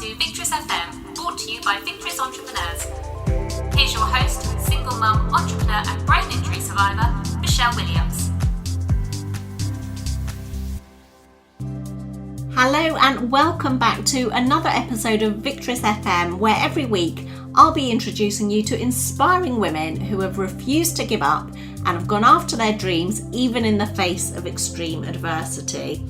to Victress FM, brought to you by Victress Entrepreneurs. Here's your host and single mum, entrepreneur and brain injury survivor, Michelle Williams. Hello and welcome back to another episode of Victress FM, where every week I'll be introducing you to inspiring women who have refused to give up and have gone after their dreams even in the face of extreme adversity.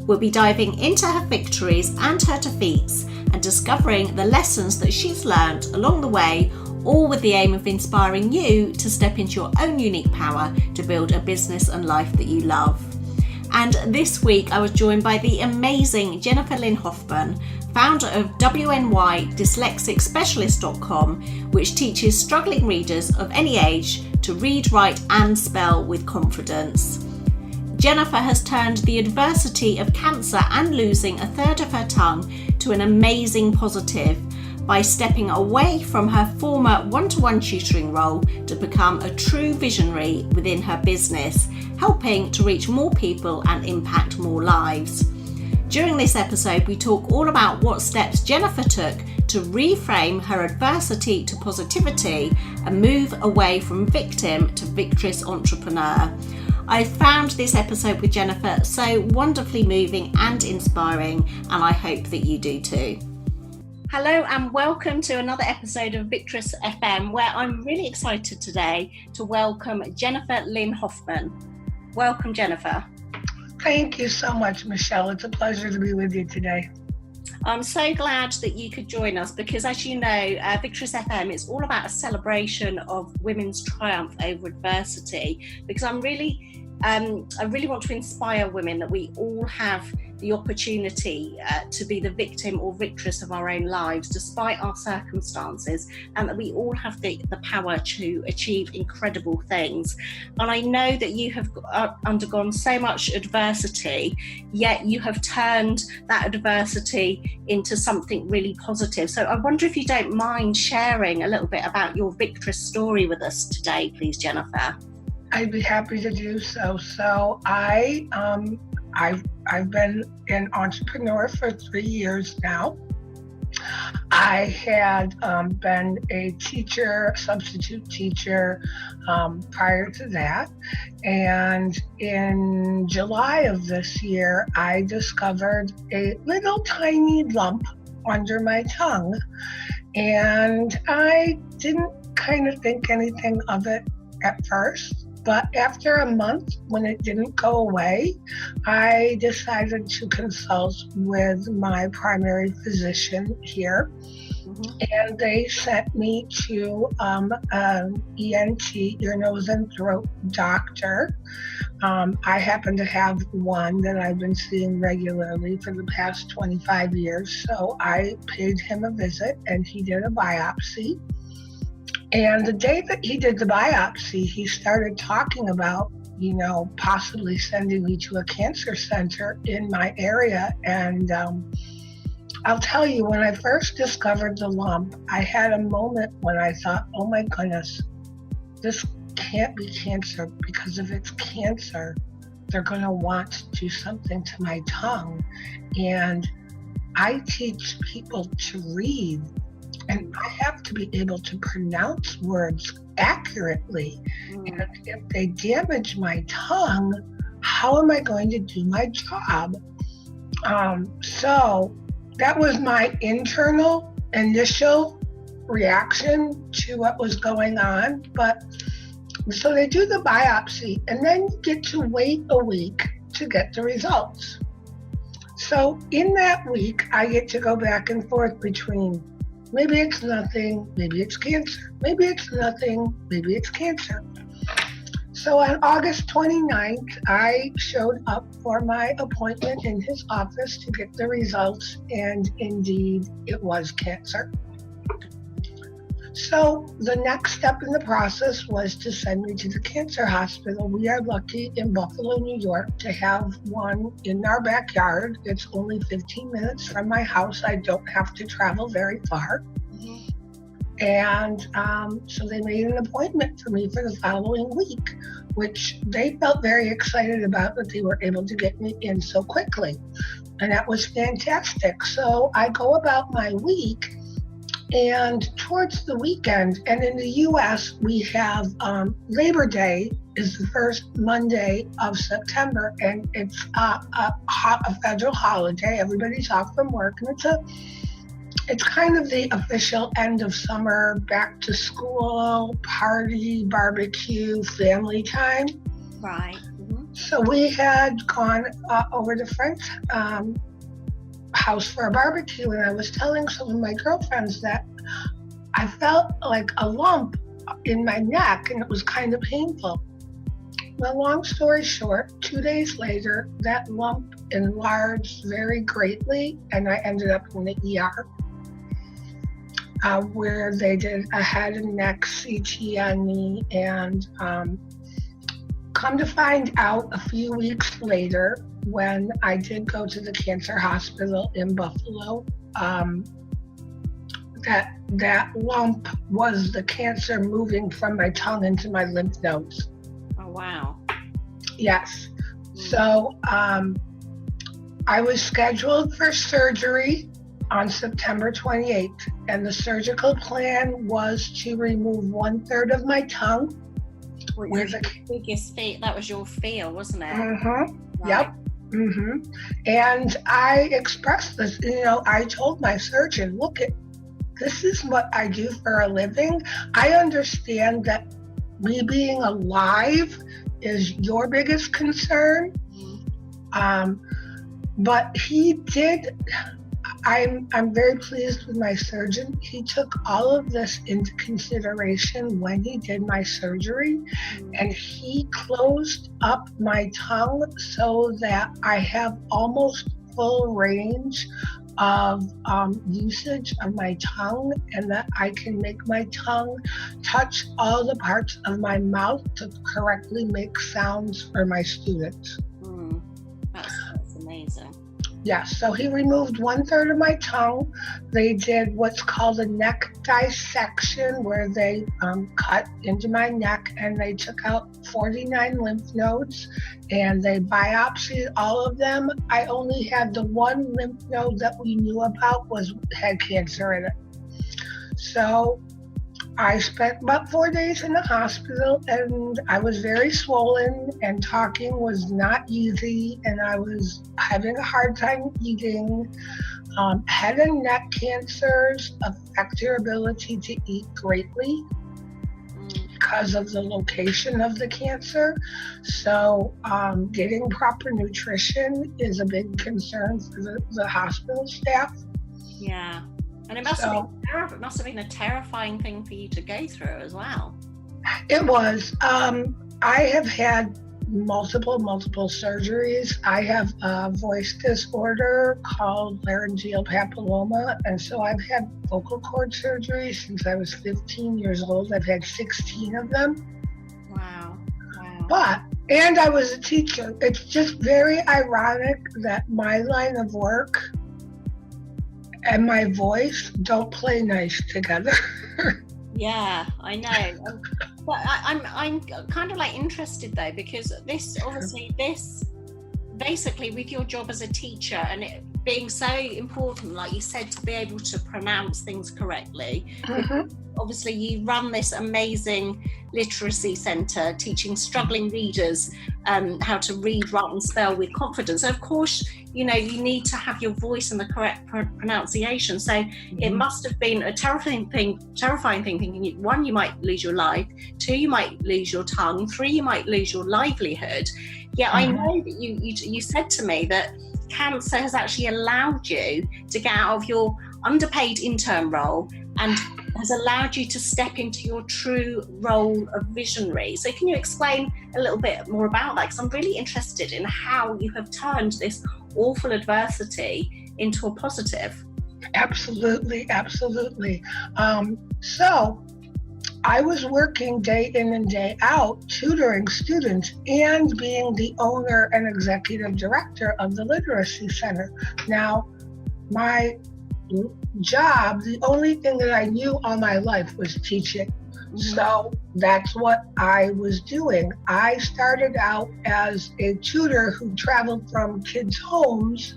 We'll be diving into her victories and her defeats and discovering the lessons that she's learned along the way, all with the aim of inspiring you to step into your own unique power to build a business and life that you love. And this week I was joined by the amazing Jennifer Lynn Hoffman, founder of WNY Dyslexia which teaches struggling readers of any age to read, write and spell with confidence. Jennifer has turned the adversity of cancer and losing a third of her tongue to an amazing positive by stepping away from her former one-to-one tutoring role to become a true visionary within her business, helping to reach more people and impact more lives. During this episode, we talk all about what steps Jennifer took to reframe her adversity to positivity and move away from victim to Victress Entrepreneur. I found this episode with Jennifer so wonderfully moving and inspiring, and I hope that you do too. Hello and welcome to another episode of Victress FM, where I'm really excited today to welcome Jennifer Lynn Hoffman. Welcome, Jennifer. Thank you so much, Michelle. It's a pleasure to be with you today. I'm so glad that you could join us because, as you know, Victress FM is all about a celebration of women's triumph over adversity, because I really want to inspire women that we all have the opportunity to be the victim or victress of our own lives despite our circumstances, and that we all have the power to achieve incredible things. And I know that you have undergone so much adversity, yet you have turned that adversity into something really positive. So I wonder if you don't mind sharing a little bit about your victress story with us today, please, Jennifer. I'd be happy to do so. So I've been an entrepreneur for 3 years now. I had been a teacher, substitute teacher prior to that. And in July of this year, I discovered a little tiny lump under my tongue. And I didn't kind of think anything of it at first. But after a month, when it didn't go away, I decided to consult with my primary physician here. And they sent me to an ENT, ear, nose, and throat doctor. I happen to have one that I've been seeing regularly for the past 25 years. So I paid him a visit and he did a biopsy. And the day that he did the biopsy, he started talking about, possibly sending me to a cancer center in my area. And I'll tell you, when I first discovered the lump, I had a moment when I thought, oh my goodness, this can't be cancer, because if it's cancer, they're going to want to do something to my tongue. And I teach people to read. And I have to be able to pronounce words accurately. And if they damage my tongue, how am I going to do my job? So that was my internal initial reaction to what was going on. But so they do the biopsy, and then you get to wait a week to get the results. So in that week, I get to go back and forth between maybe it's nothing, maybe it's cancer. Maybe it's nothing, maybe it's cancer. So on August 29th, I showed up for my appointment in his office to get the results, and indeed, it was cancer. So the next step in the process was to send me to the cancer hospital. We are lucky in Buffalo, New York, to have one in our backyard. It's only 15 minutes from my house. I don't have to travel very far. And so they made an appointment for me for the following week. which they felt very excited about that they were able to get me in so quickly. And that was fantastic. So I go about my week, and towards the weekend, and in the US, we have Labor Day is the first Monday of September, and it's a federal holiday. Everybody's off from work, and it's kind of the official end of summer, back to school, party, barbecue, family time. Right. So we had gone over to Frank's house for a barbecue, and I was telling some of my girlfriends that I felt like a lump in my neck, and it was kind of painful. Well, long story short, 2 days later, that lump enlarged very greatly, and I ended up in the ER, where they did a head and neck CT on me, and come to find out a few weeks later, when I did go to the cancer hospital in Buffalo, that lump was the cancer moving from my tongue into my lymph nodes. Oh, wow. Yes. So I was scheduled for surgery on September 28th, and the surgical plan was to remove 1/3 of my tongue. That was your fear, wasn't it? Mm-hmm. Right. Yep. Mm-hmm. And I expressed this, I told my surgeon, look, this is what I do for a living. I understand that me being alive is your biggest concern. But he did, I'm very pleased with my surgeon. He took all of this into consideration when he did my surgery, and he closed up my tongue so that I have almost full range of usage of my tongue, and that I can make my tongue touch all the parts of my mouth to correctly make sounds for my students. That's amazing. Yes, so he removed 1/3 of my tongue. They did what's called a neck dissection, where they cut into my neck and they took out 49 lymph nodes, and they biopsied all of them. I only had the one lymph node that we knew about had cancer in it. So I spent about 4 days in the hospital, and I was very swollen, and talking was not easy, and I was having a hard time eating. Head and neck cancers affect your ability to eat greatly because of the location of the cancer. So getting proper nutrition is a big concern for the hospital staff. Yeah. And it must have been a terrifying thing for you to go through as well. It was. I have had multiple surgeries. I have a voice disorder called laryngeal papilloma, and so I've had vocal cord surgery since I was 15 years old. I've had 16 of them. Wow. And I was a teacher. It's just very ironic that my line of work and my voice don't play nice together. Yeah, I know. But I'm kind of like interested though, because this basically with your job as a teacher and it being so important, like you said, to be able to pronounce things correctly. Obviously you run this amazing literacy centre teaching struggling readers how to read, write and spell with confidence. So of course, you need to have your voice and the correct pronunciation. So it must have been a terrifying thing thinking, 1, you might lose your life, 2, you might lose your tongue, 3, you might lose your livelihood. Yeah, I know that you said to me that cancer has actually allowed you to get out of your underpaid intern role and has allowed you to step into your true role of visionary. So can you explain a little bit more about that? Because I'm really interested in how you have turned this awful adversity into a positive. Absolutely. So I was working day in and day out, tutoring students and being the owner and executive director of the Literacy Center. Now, my job, the only thing that I knew all my life was teaching. So that's what I was doing. I started out as a tutor who traveled from kids' homes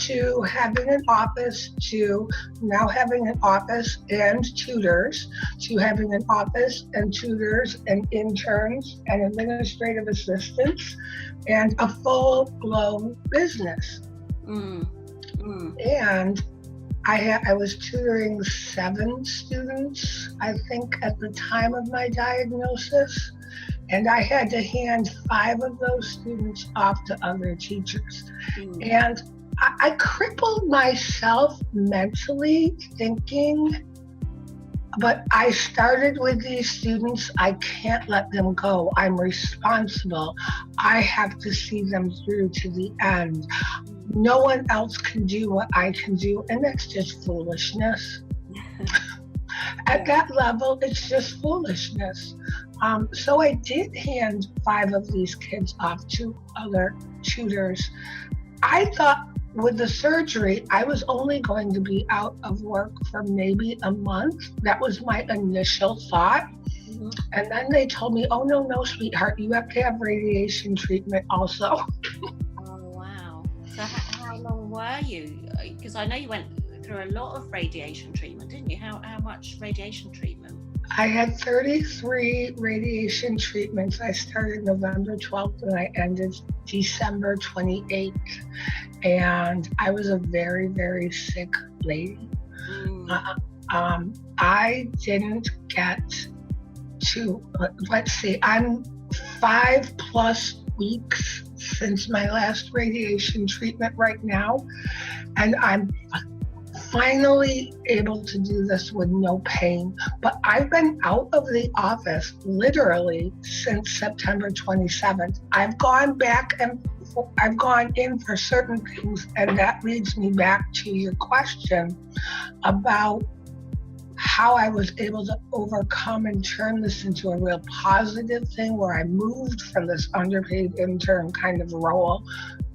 to having an office, to now having an office and tutors, to having an office and tutors and interns and administrative assistants and a full-blown business. And I was tutoring 7 students, I think, at the time of my diagnosis, and I had to hand 5 of those students off to other teachers. And I crippled myself mentally thinking, but I started with these students, I can't let them go. I'm responsible. I have to see them through to the end. No one else can do what I can do, and that's just foolishness. At that level, it's just foolishness. So I did hand 5 of these kids off to other tutors. I thought with the surgery, I was only going to be out of work for maybe a month. That was my initial thought. And then they told me, oh, no, sweetheart, you have to have radiation treatment also. So how long were you? Because I know you went through a lot of radiation treatment, didn't you? How much radiation treatment? I had 33 radiation treatments. I started November 12th and I ended December 28th. And I was a very, very sick lady. I didn't get to, let's see, I'm 5+ weeks since my last radiation treatment right now, and I'm finally able to do this with no pain. But I've been out of the office literally since September 27th. I've gone back and I've gone in for certain things, and that leads me back to your question about how I was able to overcome and turn this into a real positive thing, where I moved from this underpaid intern kind of role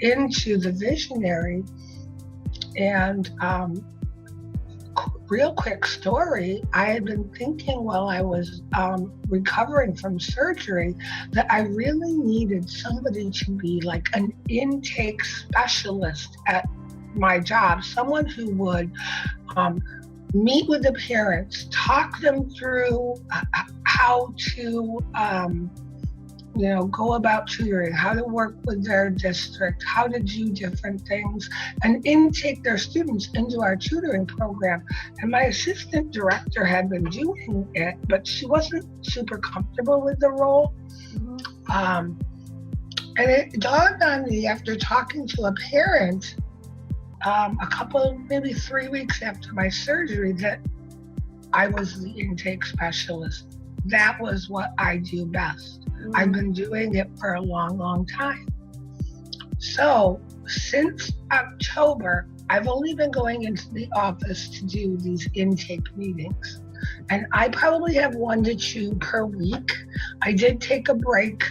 into the visionary. And real quick story, I had been thinking while I was recovering from surgery that I really needed somebody to be like an intake specialist at my job, someone who would meet with the parents, talk them through how to, go about tutoring, how to work with their district, how to do different things, and intake their students into our tutoring program. And my assistant director had been doing it, but she wasn't super comfortable with the role. And it dawned on me after talking to a parent maybe 3 weeks after my surgery, that I was the intake specialist. That was what I do best. I've been doing it for a long, long time. So since October, I've only been going into the office to do these intake meetings. And I probably have 1 to 2 per week. I did take a break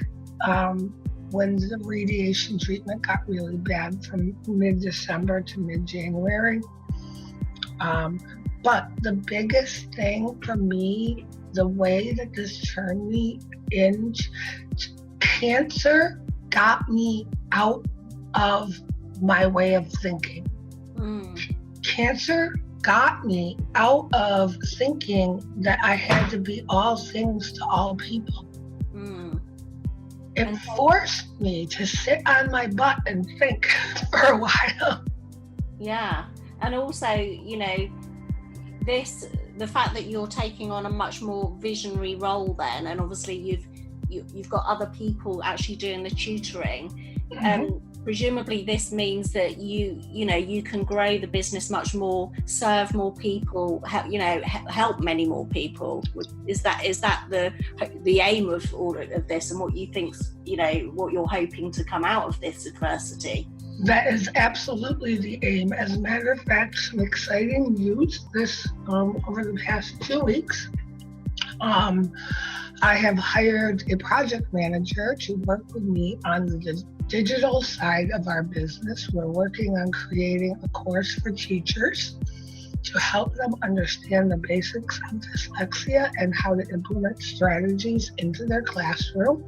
when the radiation treatment got really bad from mid-December to mid-January. But the biggest thing for me, the way that this turned me into cancer, got me out of my way of thinking. Cancer got me out of thinking that I had to be all things to all people. It forced me to sit on my butt and think for a while. Yeah, and also, the fact that you're taking on a much more visionary role then, and obviously you've got other people actually doing the tutoring. Presumably this means that you can grow the business much more, serve more people, help many more people. Is that the aim of all of this, and what you think's, what you're hoping to come out of this adversity? That is absolutely the aim. As a matter of fact, some exciting news over the past 2 weeks. I have hired a project manager to work with me on the digital side of our business. We're working on creating a course for teachers. to help them understand the basics of dyslexia and how to implement strategies into their classroom.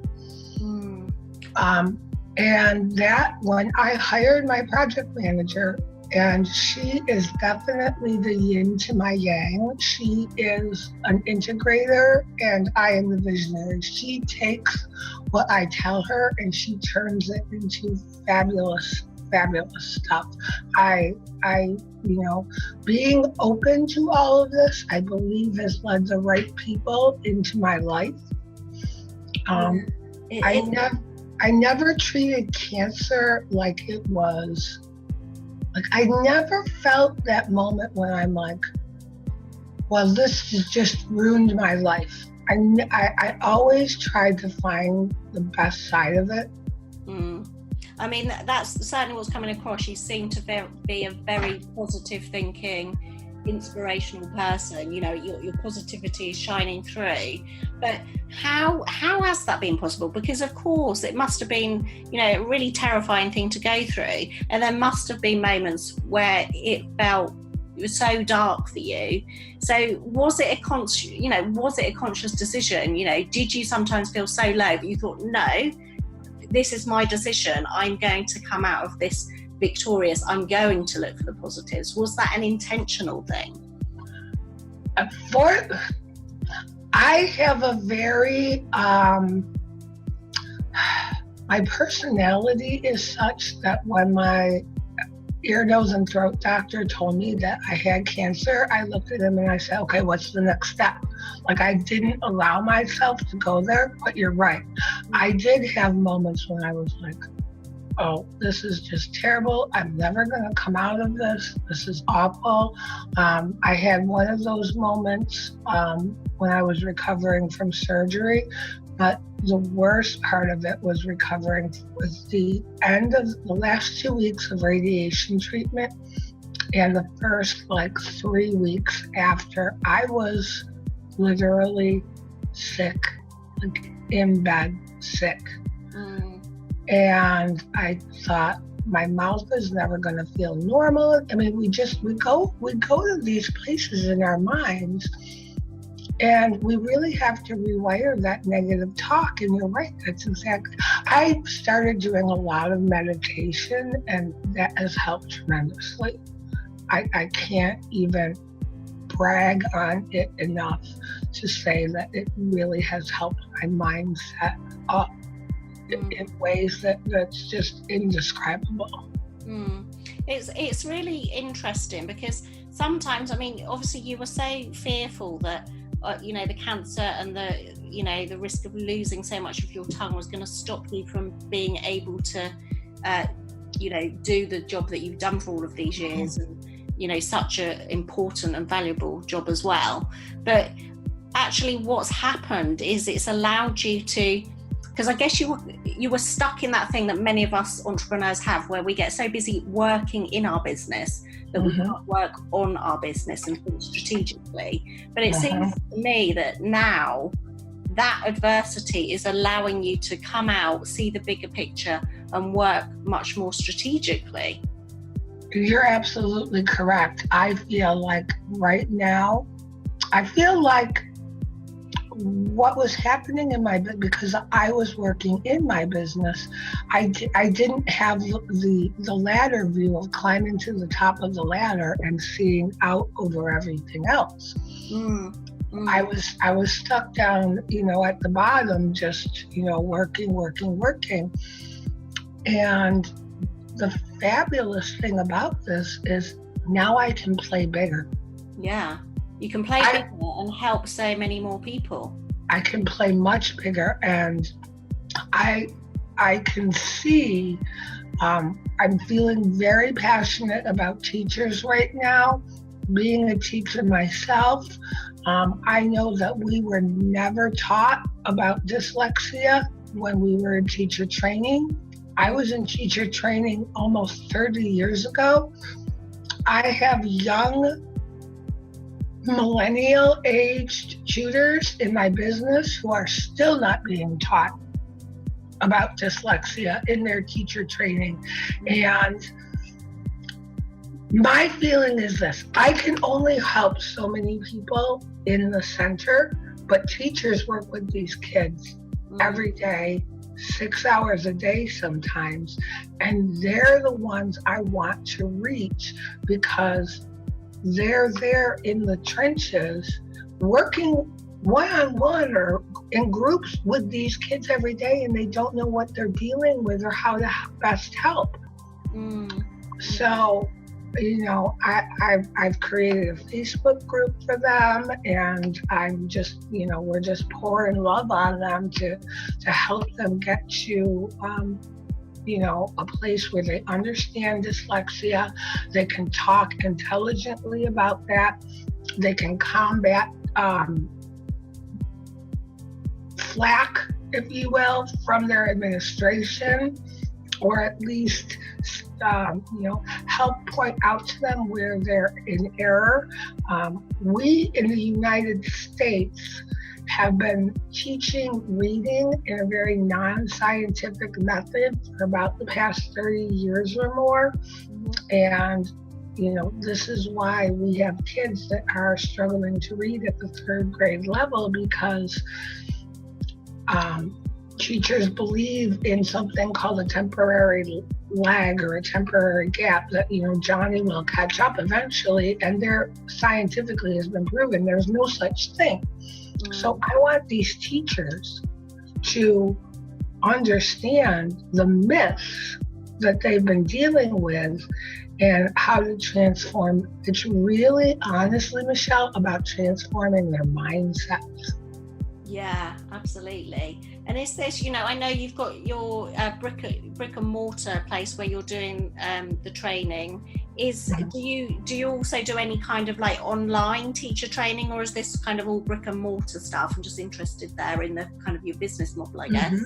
And that, when I hired my project manager, and she is definitely the yin to my yang. She is an integrator and I am the visionary. She takes what I tell her and she turns it into fabulous stuff. I being open to all of this, I believe has led the right people into my life. I never treated cancer like it was. Like, I never felt that moment when I'm like, well, this has just ruined my life. I always tried to find the best side of it. I mean, that's certainly what's coming across. You seem to be a very positive thinking, inspirational person. You know, your positivity is shining through. But how has that been possible? Because of course it must have been, a really terrifying thing to go through, and there must have been moments where it was so dark for you. So was it a conscious decision? Did you sometimes feel so low that you thought, no, this is my decision, I'm going to come out of this victorious, I'm going to look for the positives? Was that an intentional thing? I have a very, my personality is such that when my ear, nose, and throat doctor told me that I had cancer, I looked at him and I said, okay, what's the next step? Like, I didn't allow myself to go there, but you're right. I did have moments when I was like, oh, this is just terrible. I'm never going to come out of this. This is awful. I had one of those moments when I was recovering from surgery, but the worst part of it was recovering with the end of the last 2 weeks of radiation treatment and the first 3 weeks after. I was literally sick, in bed, sick. And I thought, my mouth is never going to feel normal. I mean, we go to these places in our minds, and we really have to rewire that negative talk. And you're right, that's exactly. I started doing a lot of meditation, and that has helped tremendously. I can't even brag on it enough to say that it really has helped my mindset up in ways that's just indescribable. It's really interesting because sometimes, I mean, obviously you were so fearful that the cancer and the risk of losing so much of your tongue was going to stop you from being able to do the job that you've done for all of these years, and such an important and valuable job as well. But actually what's happened is it's allowed you to, because I guess you were stuck in that thing that many of us entrepreneurs have, where we get so busy working in our business that we can't work on our business and think strategically. But it seems to me that now that adversity is allowing you to come out, see the bigger picture, and work much more strategically. You're absolutely correct. I feel like right now, what was happening in my business, because I was working in my business, I didn't have the ladder view of climbing to the top of the ladder and seeing out over everything else. I was stuck down, at the bottom, just, working. And the fabulous thing about this is now I can play bigger. Yeah. You can play bigger and help so many more people. I can play much bigger, and I can see, I'm feeling very passionate about teachers right now. Being a teacher myself, I know that we were never taught about dyslexia when we were in teacher training. I was in teacher training almost 30 years ago. I have young millennial aged tutors in my business who are still not being taught about dyslexia in their teacher training. And My feeling is this: I can only help so many people in the center, but teachers work with these kids every day, 6 hours a day sometimes, and they're the ones I want to reach because they're there in the trenches working one-on-one or in groups with these kids every day, and they don't know what they're dealing with or how to best help. So, I've created a Facebook group for them, and I'm just, we're just pouring love on them to help them get to, a place where they understand dyslexia. They can talk intelligently about that. They can combat flack, if you will, from their administration, or at least help point out to them where they're in error. We in the United States have been teaching reading in a very non-scientific method for about the past 30 years or more. And this is why we have kids that are struggling to read at the 3rd grade level, because teachers believe in something called a temporary lag or a temporary gap, that Johnny will catch up eventually, and there scientifically has been proven there's no such thing. So I want these teachers to understand the myths that they've been dealing with and how to transform. It's really, honestly, Michelle, about transforming their mindsets. Yeah, absolutely. And is this, I know you've got your brick and mortar place where you're doing the training. Do you also do any kind of like online teacher training, or is this kind of all brick and mortar stuff? I'm just interested there in the kind of your business model, I guess.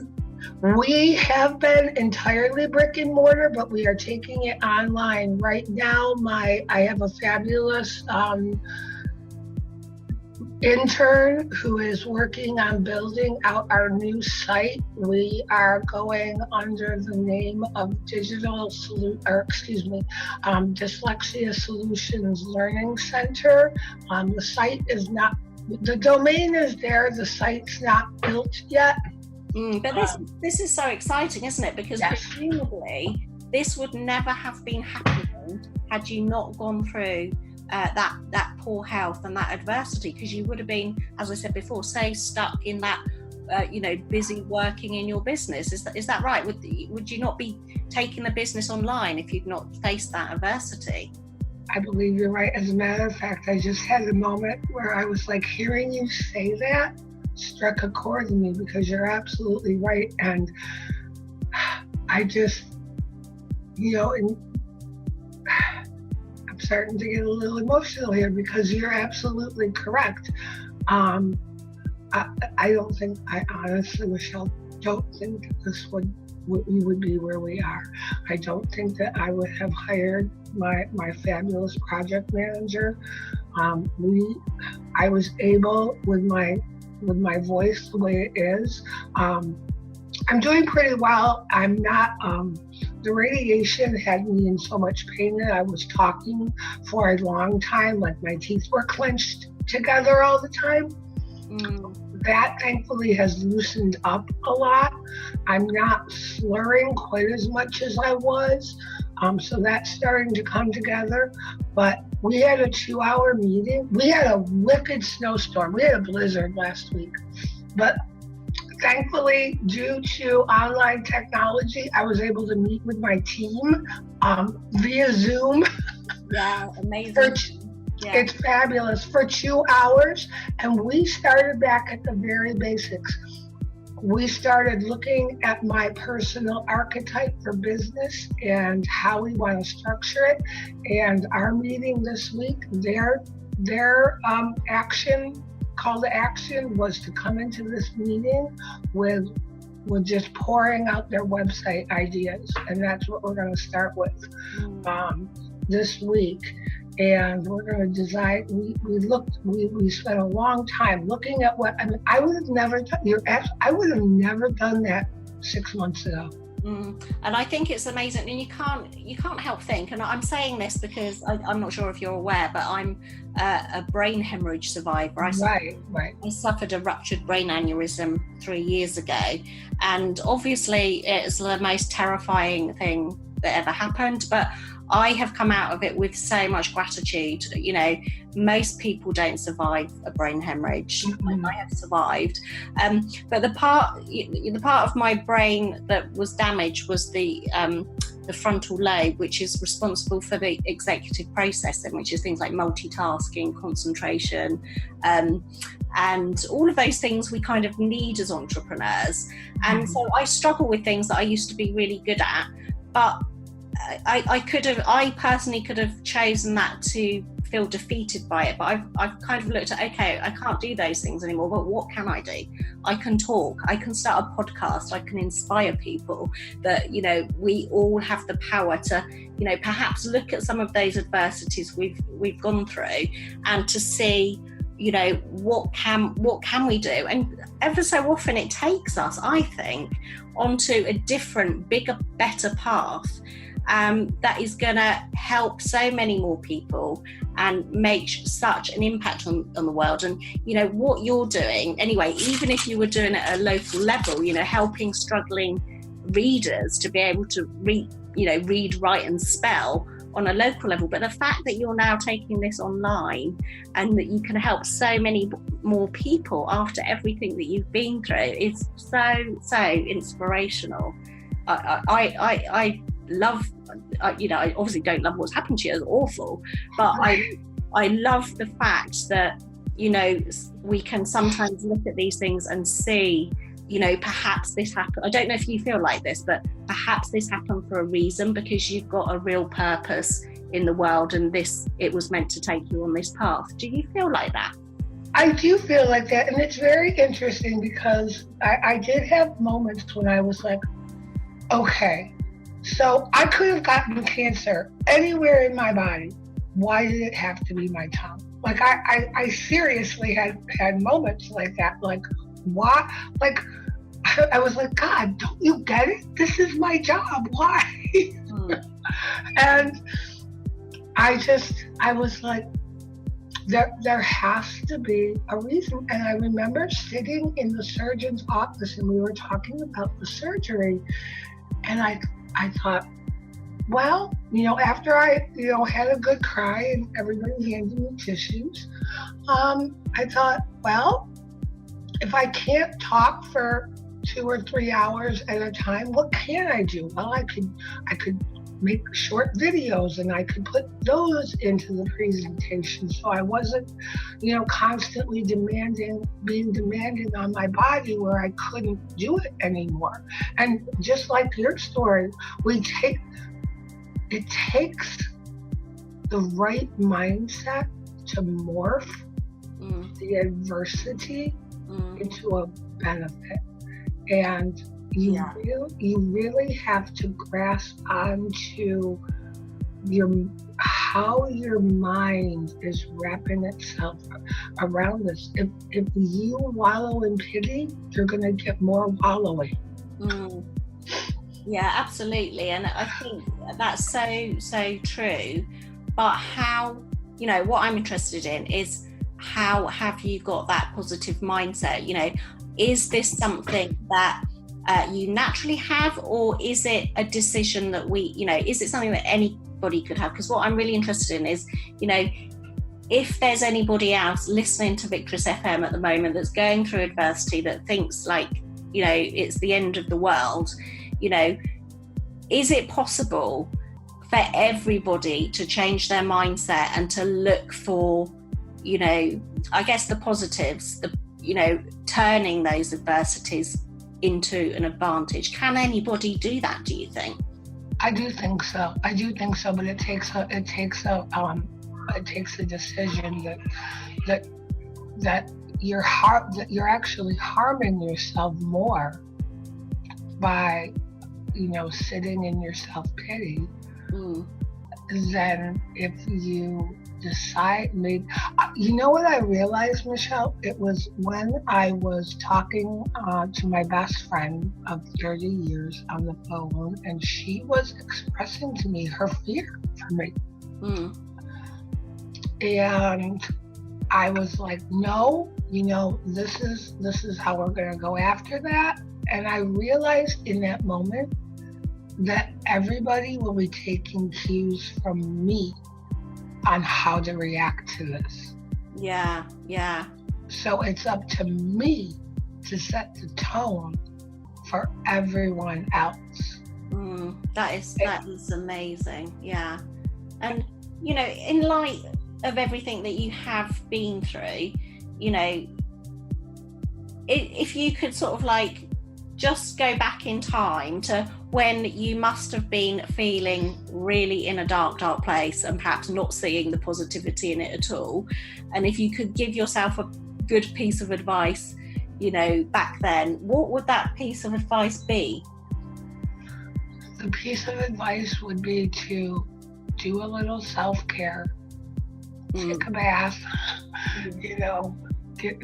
We have been entirely brick and mortar, but we are taking it online right now. I have a fabulous intern who is working on building out our new site. We are going under the name of Dyslexia Solutions Learning Center. The site is not, the domain is there, the site's not built yet. But this is so exciting, isn't it? Because presumably this would never have been happening had you not gone through that poor health and that adversity, because you would have been, as I said before, stuck in that busy working in your business. Is that right? Would you not be taking the business online if you'd not faced that adversity? I believe you're right. As a matter of fact, I just had a moment where I was like, hearing you say that struck a chord in me, because you're absolutely right. And I just, I'm starting to get a little emotional here, because you're absolutely correct. I honestly, Michelle, don't think that we would be where we are. I don't think that I would have hired my fabulous project manager. I was able, with my voice the way it is, I'm doing pretty well. I'm not, the radiation had me in so much pain that I was talking for a long time, like my teeth were clenched together all the time. That thankfully has loosened up a lot. I'm not slurring quite as much as I was. So that's starting to come together. But we had a 2-hour meeting. We had a wicked snowstorm. We had a blizzard last week. But thankfully, due to online technology, I was able to meet with my team via Zoom. Yeah, amazing. It's fabulous, for 2 hours. And we started back at the very basics. We started looking at my personal archetype for business and how we want to structure it. And our meeting this week, their call to action was to come into this meeting with just pouring out their website ideas. And that's what we're going to start with this week. And we're going to design, we spent a long time looking at I would have never done that 6 months ago. And I think it's amazing, and you can't help think, and I'm saying this because I'm not sure if you're aware, but I'm a brain hemorrhage survivor. I suffered a ruptured brain aneurysm 3 years ago, and obviously it's the most terrifying thing that ever happened, but I have come out of it with so much gratitude. You know, most people don't survive a brain hemorrhage. I have survived, but the part of my brain that was damaged was the frontal lobe, which is responsible for the executive processing, which is things like multitasking, concentration, and all of those things we kind of need as entrepreneurs. And so I struggle with things that I used to be really good at, but I personally could have chosen that to feel defeated by it, but I've kind of looked at, okay, I can't do those things anymore, but what can I do? I can talk, I can start a podcast, I can inspire people that, you know, we all have the power to, you know, perhaps look at some of those adversities we've gone through and to see, you know, what can we do? And ever so often it takes us, I think, onto a different, bigger, better path that is going to help so many more people and make such an impact on the world. And, you know, what you're doing anyway, even if you were doing it at a local level, you know, helping struggling readers to be able to read, write and spell on a local level, but the fact that you're now taking this online and that you can help so many more people after everything that you've been through is so inspirational. I love, you know, I obviously don't love what's happened to you, it's awful, but I love the fact that, you know, we can sometimes look at these things and see, you know, perhaps this happened. I don't know if you feel like this, but perhaps this happened for a reason, because you've got a real purpose in the world and it was meant to take you on this path. Do you feel like that? I do feel like that, and it's very interesting because I did have moments when I was like, okay, so I could have gotten cancer anywhere in my body. Why did it have to be my tongue? Like I seriously had moments like that. Like, why? Like, I was like, God, don't you get it? This is my job. Why? And I was like, there has to be a reason. And I remember sitting in the surgeon's office and we were talking about the surgery. And I thought, well, you know, after I, you know, had a good cry and everybody handed me tissues, I thought, well, if I can't talk for 2 or 3 hours at a time, what can I do? Well, I could make short videos and I could put those into the presentation. So I wasn't, you know, constantly being demanding on my body where I couldn't do it anymore. And just like your story, it takes the right mindset to morph the adversity into a benefit. And you really have to grasp onto how your mind is wrapping itself around this. If you wallow in pity, you're going to get more wallowing. Yeah, absolutely. And I think that's so true. But how, you know, what I'm interested in is how have you got that positive mindset? You know, is this something that you naturally have, or is it a decision that is it something that anybody could have? Because what I'm really interested in is, you know, if there's anybody else listening to Victress FM at the moment that's going through adversity, that thinks like, you know, it's the end of the world, you know, is it possible for everybody to change their mindset and to look for, you know, I guess the positives, you know, turning those adversities into an advantage? Can anybody do that, do you think? I do think so, but it takes a decision that you're actually harming yourself more by, you know, sitting in your self-pity than if you you know what I realized, Michelle? It was when I was talking to my best friend of 30 years on the phone, and she was expressing to me her fear for me. And I was like, no, this is how we're going to go after that. And I realized in that moment that everybody will be taking cues from me on how to react to this. Yeah. So it's up to me to set the tone for everyone else. That is amazing. Yeah. And, in light of everything that you have been through, if you could sort of like just go back in time to when you must have been feeling really in a dark place and perhaps not seeing the positivity in it at all, and if you could give yourself a good piece of advice, back then, what would that piece of advice be? The piece of advice would be to do a little self-care, take a bath,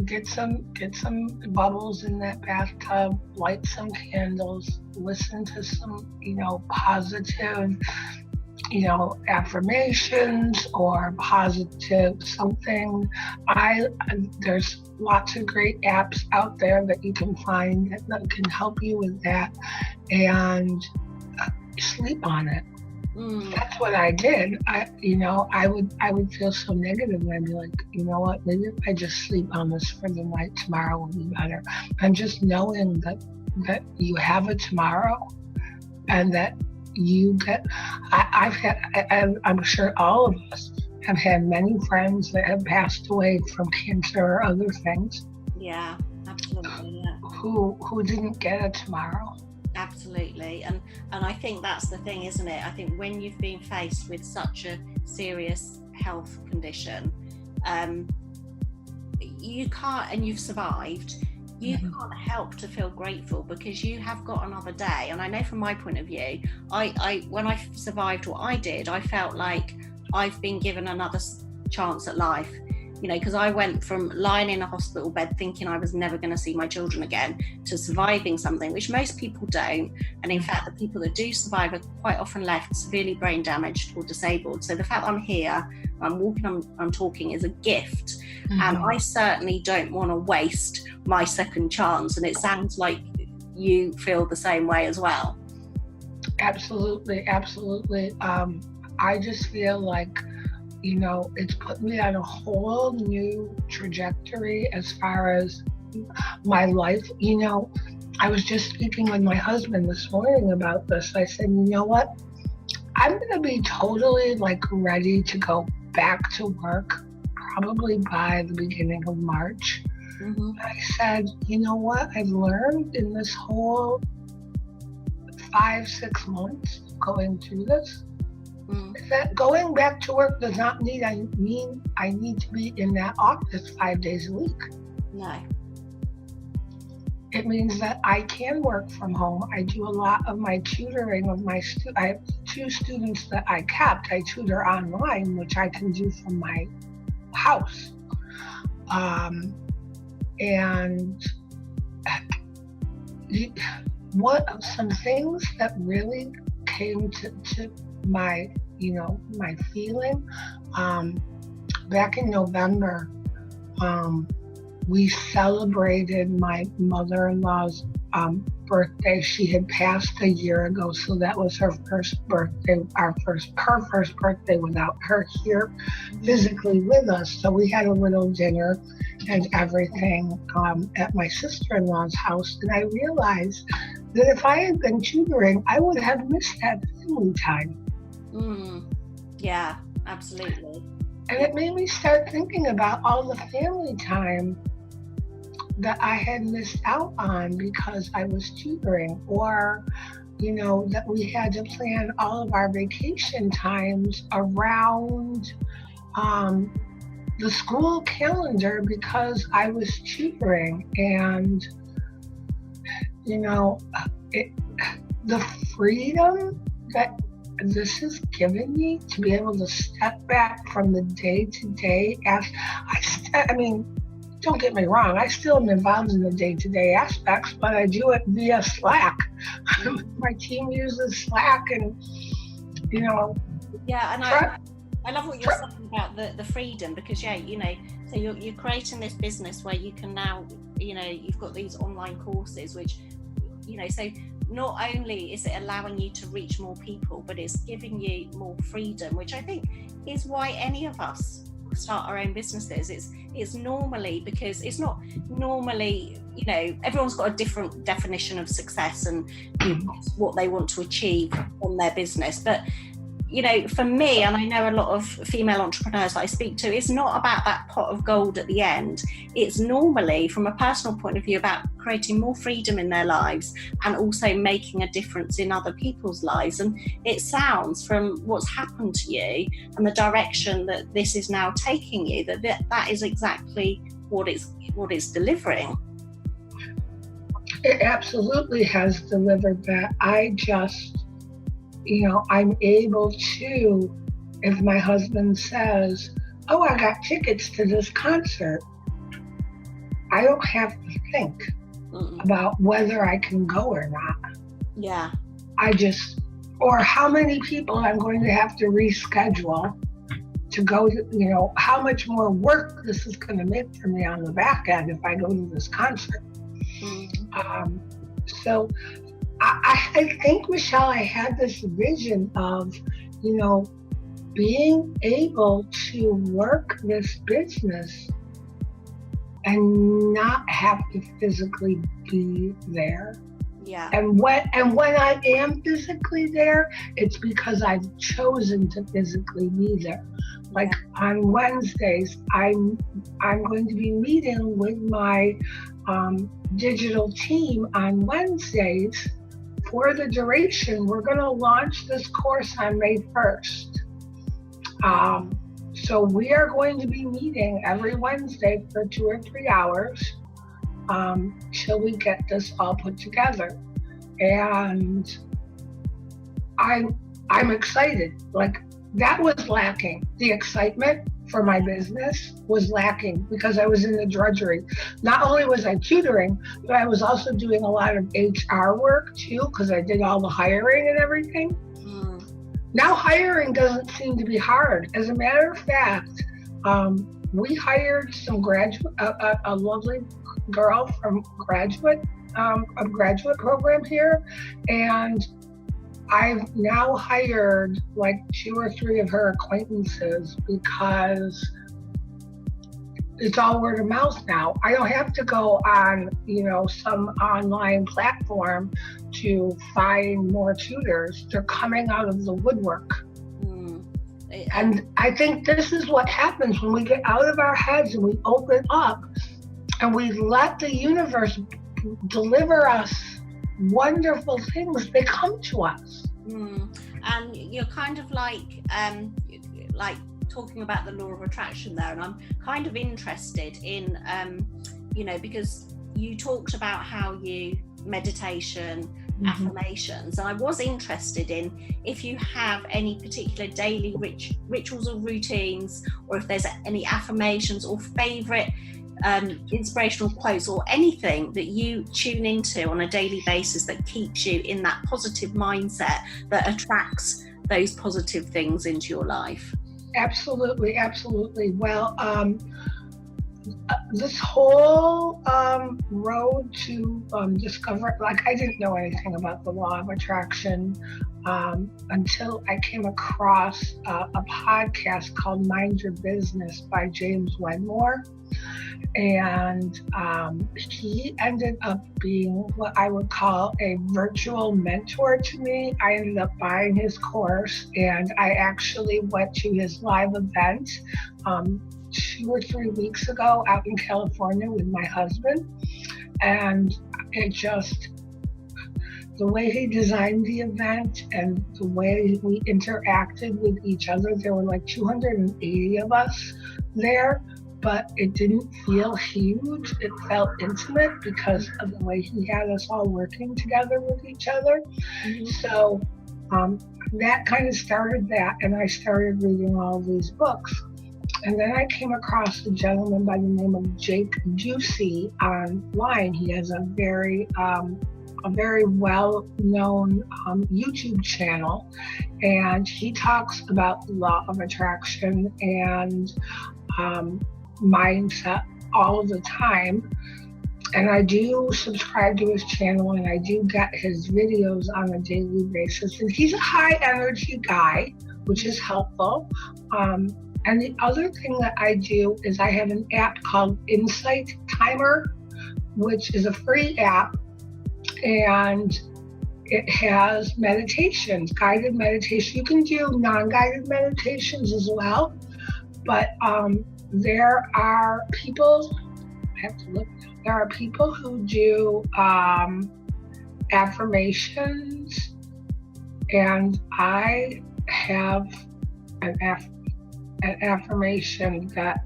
get some bubbles in that bathtub, light some candles, listen to some, positive, affirmations or positive something. There's lots of great apps out there that you can find that can help you with that, and sleep on it. That's what I did. I would feel so negative, and I'd be like, you know what? Maybe if I just sleep on this for the night, tomorrow will be better. And just knowing that you have a tomorrow, and that you get. I'm sure all of us have had many friends that have passed away from cancer or other things. Yeah, absolutely. Yeah. Who didn't get a tomorrow. Absolutely. And I think that's the thing, isn't it? I think when you've been faced with such a serious health condition, you can't, and you've survived, you can't help to feel grateful because you have got another day. And I know from my point of view, I when I survived what I did, I felt like I've been given another chance at life. Because I went from lying in a hospital bed thinking I was never going to see my children again to surviving something, which most people don't. And in fact, the people that do survive are quite often left severely brain damaged or disabled. So the fact that I'm here, I'm walking, I'm talking is a gift. And I certainly don't want to waste my second chance. And it sounds like you feel the same way as well. Absolutely. I just feel like, it's put me on a whole new trajectory as far as my life. I was just speaking with my husband this morning about this. I said, you know what? I'm going to be totally ready to go back to work probably by the beginning of March. I said, you know what? I've learned in this whole 5-6 months going through this, that going back to work does not mean I need to be in that office 5 days a week. No. It means that I can work from home. I do a lot of my tutoring of my I have 2 students that I kept. I tutor online, which I can do from my house. And some things that really came to my feeling, back in November, we celebrated my mother-in-law's birthday. She had passed a year ago, so that was her first birthday, her first birthday without her here physically with us. So we had a little dinner and everything at my sister-in-law's house, and I realized that if I had been tutoring, I would have missed that family time. Yeah, absolutely. And it made me start thinking about all the family time that I had missed out on because I was tutoring, or, that we had to plan all of our vacation times around the school calendar because I was tutoring. And, the freedom that this has given me to be able to step back from the day-to-day. I mean, don't get me wrong, I still am involved in the day-to-day aspects, but I do it via Slack. My team uses Slack, and Yeah, and I love what you're saying about the freedom, because so you're creating this business where you can now, you've got these online courses, which, so not only is it allowing you to reach more people, but it's giving you more freedom, which I think is why any of us start our own businesses. It's normally, because it's not normally, everyone's got a different definition of success and what they want to achieve on their business. But for me, and I know a lot of female entrepreneurs that I speak to, it's not about that pot of gold at the end. It's normally, from a personal point of view, about creating more freedom in their lives and also making a difference in other people's lives. And it sounds, from what's happened to you and the direction that this is now taking you, that is exactly what it's delivering. It absolutely has delivered that. I'm able to, if my husband says, oh, I got tickets to this concert, I don't have to think about whether I can go or not. Yeah. Or how many people I'm going to have to reschedule to go to, how much more work this is going to make for me on the back end if I go to this concert. So I think, Michelle, I had this vision of, being able to work this business and not have to physically be there. Yeah. And when I am physically there, it's because I've chosen to physically be there. Like on Wednesdays, I'm going to be meeting with my digital team on Wednesdays. For the duration, we're going to launch this course on May 1st. So we are going to be meeting every Wednesday for 2 or 3 hours till we get this all put together. And I'm excited. Like, that was lacking. The excitement for my business was lacking because I was in the drudgery. Not only was I tutoring, but I was also doing a lot of HR work too, because I did all the hiring and everything. Now hiring doesn't seem to be hard. As a matter of fact, we hired some a lovely girl from a graduate program here, and I've now hired like 2 or 3 of her acquaintances because it's all word of mouth now. I don't have to go on, some online platform to find more tutors. They're coming out of the woodwork. And I think this is what happens when we get out of our heads and we open up and we let the universe deliver us wonderful things. They come to us. And you're kind of like talking about the law of attraction there, and I'm kind of interested in because you talked about how you meditation, affirmations, and I was interested in if you have any particular daily rituals or routines, or if there's any affirmations or favorite inspirational quotes or anything that you tune into on a daily basis that keeps you in that positive mindset that attracts those positive things into your life. Absolutely. Well, this whole road to discover, like, I didn't know anything about the law of attraction until I came across a podcast called Mind Your Business by James Wedmore. And he ended up being what I would call a virtual mentor to me. I ended up buying his course, and I actually went to his live event 2 or 3 weeks ago out in California with my husband. And the way he designed the event and the way we interacted with each other, there were like 280 of us there. But it didn't feel huge. It felt intimate because of the way he had us all working together with each other. So that kind of started that, and I started reading all these books. And then I came across a gentleman by the name of Jake Ducey online. He has a very well-known YouTube channel, and he talks about the law of attraction and mindset all the time. And I do subscribe to his channel, and I do get his videos on a daily basis. And he's a high energy guy, which is helpful. And the other thing that I do is I have an app called Insight Timer, which is a free app, and it has meditations, guided meditation. You can do non-guided meditations as well, but there are people, I have to look, there are people who do affirmations, and I have an affirmation that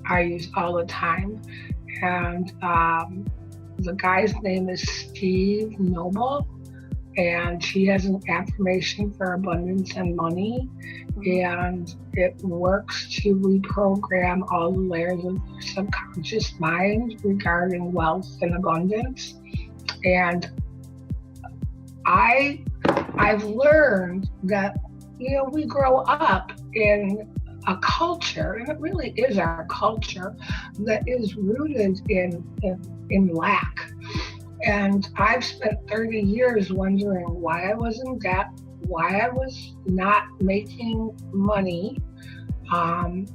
I use all the time, and the guy's name is Steve Noble, and he has an affirmation for abundance and money, and it works to reprogram all the layers of your subconscious mind regarding wealth and abundance. And I've learned that, you know, we grow up in a culture, and it really is our culture, that is rooted in lack. And I've spent 30 years wondering why I was in debt, why I was not making money. And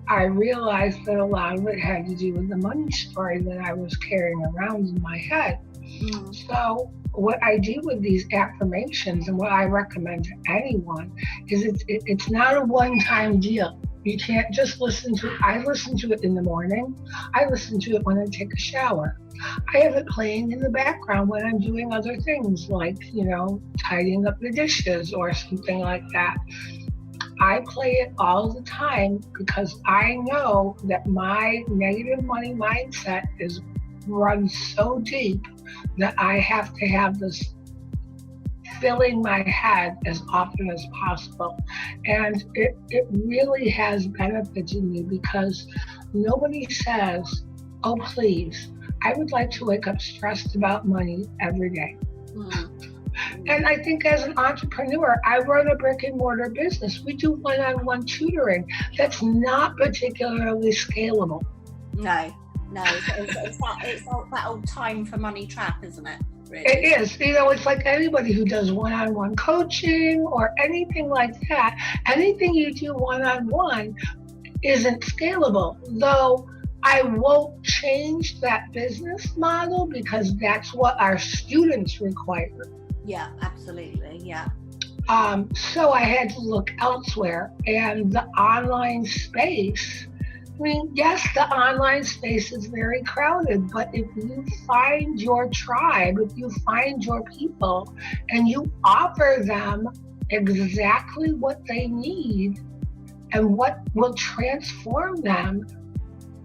I realized that a lot of it had to do with the money story that I was carrying around in my head. So what I do with these affirmations, and what I recommend to anyone, is it's not a one-time deal. You can't just listen to it. I listen to it in the morning. I listen to it when I take a shower. I have it playing in the background when I'm doing other things, like, you know, tidying up the dishes or something like that. I play it all the time because I know that my negative money mindset is run so deep that I have to have this filling my head as often as possible. And it really has benefited me, because nobody says, oh, please, I would like to wake up stressed about money every day. And I think as an entrepreneur, I run a brick and mortar business. We do one-on-one tutoring. That's not particularly scalable. No, it's that old time for money trap, isn't it? Really? It is. You know, it's like anybody who does one-on-one coaching or anything like that. Anything you do one-on-one isn't scalable, though I won't change that business model because that's what our students require. Yeah, absolutely. Yeah. So I had to look elsewhere, and the online space, I mean, yes, the online space is very crowded, but if you find your tribe, if you find your people, and you offer them exactly what they need and what will transform them,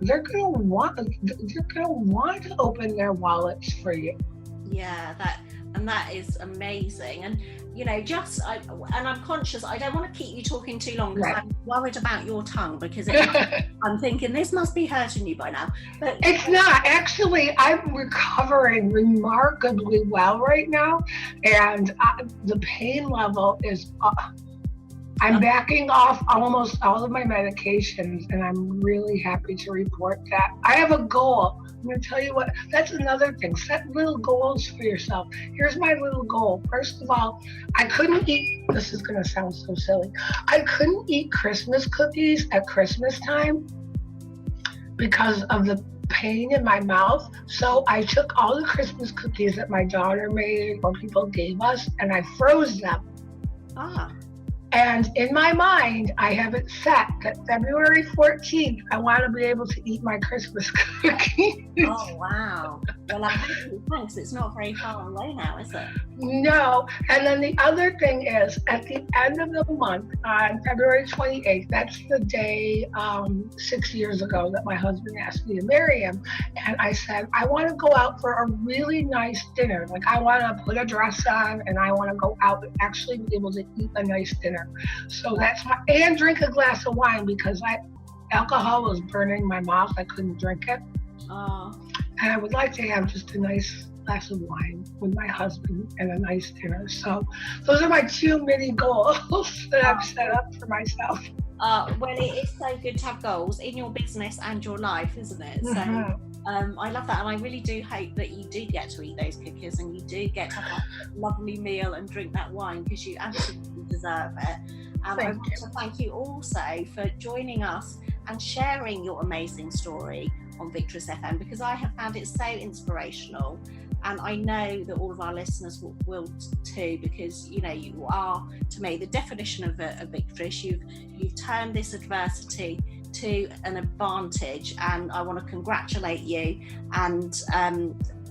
they're going to want to open their wallets for you. Yeah, that is amazing. And you know, I'm conscious, I don't want to keep you talking too long, because I'm worried about your tongue, because I'm thinking this must be hurting you by now. But it's not. Actually, I'm recovering remarkably well right now, and the pain level is I'm backing off almost all of my medications, and I'm really happy to report that. I have a goal. I'm going to tell you what, that's another thing. Set little goals for yourself. Here's my little goal. First of all, I couldn't eat, this is going to sound so silly, I couldn't eat Christmas cookies at Christmas time because of the pain in my mouth. So I took all the Christmas cookies that my daughter made or people gave us, and I froze them. And in my mind, I have it set that February 14th, I want to be able to eat my Christmas cookies. Oh, wow. Well, I'm hoping thanks. It's not very far away now, is it? No. And then the other thing is, at the end of the month, on February 28th, that's the day 6 years ago that my husband asked me to marry him. And I said, I want to go out for a really nice dinner. Like, I want to put a dress on and I want to go out and actually be able to eat a nice dinner. So that's and drink a glass of wine, because alcohol was burning my mouth. I couldn't drink it. And I would like to have just a nice glass of wine with my husband and a nice dinner. So those are my 2 mini goals that I've set up for myself. Well, it is so good to have goals in your business and your life, isn't it? So I love that, and I really do hope that you do get to eat those cookies and you do get to have a lovely meal and drink that wine, because you absolutely deserve it. And I want to thank you also for joining us and sharing your amazing story on Victress FM, because I have found it so inspirational, and I know that all of our listeners will too, because you are, to me, the definition of a victress. You've turned this adversity to an advantage, and I want to congratulate you, and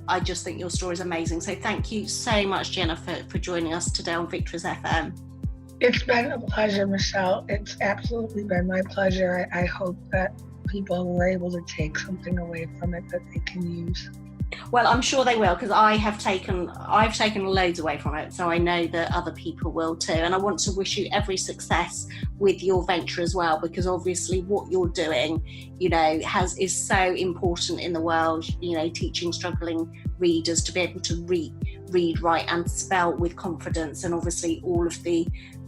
I just think your story is amazing. So thank you so much, Jennifer, for joining us today on Victress FM. It's been a pleasure, Michelle. It's absolutely been my pleasure. I hope that people were able to take something away from it that they can use. Well, I'm sure they will, because I've taken loads away from it, so I know that other people will too. And I want to wish you every success with your venture as well, because obviously what you're doing, is so important in the world. Teaching struggling readers to be able to read, write, and spell with confidence, and obviously all of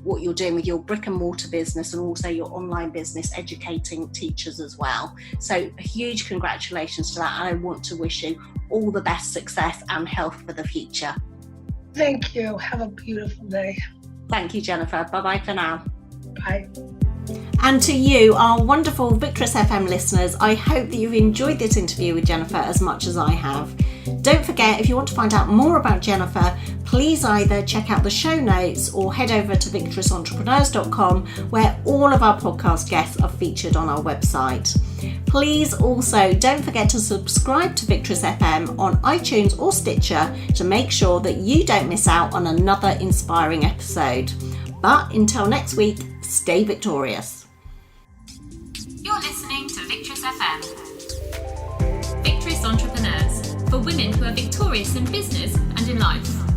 what you're doing with your brick and mortar business and also your online business, educating teachers as well. So a huge congratulations to that, and I want to wish you all the best success and health for the future. Thank you. Have a beautiful day. Thank you, Jennifer. Bye-bye for now. Bye. And to you, our wonderful Victress FM listeners, I hope that you've enjoyed this interview with Jennifer as much as I have. Don't forget, if you want to find out more about Jennifer, please either check out the show notes or head over to victressentrepreneurs.com, where all of our podcast guests are featured on our website. Please also don't forget to subscribe to Victress FM on iTunes or Stitcher to make sure that you don't miss out on another inspiring episode. But until next week, stay victorious. You're listening to Victress FM. Victress Entrepreneurs, for women who are victorious in business and in life.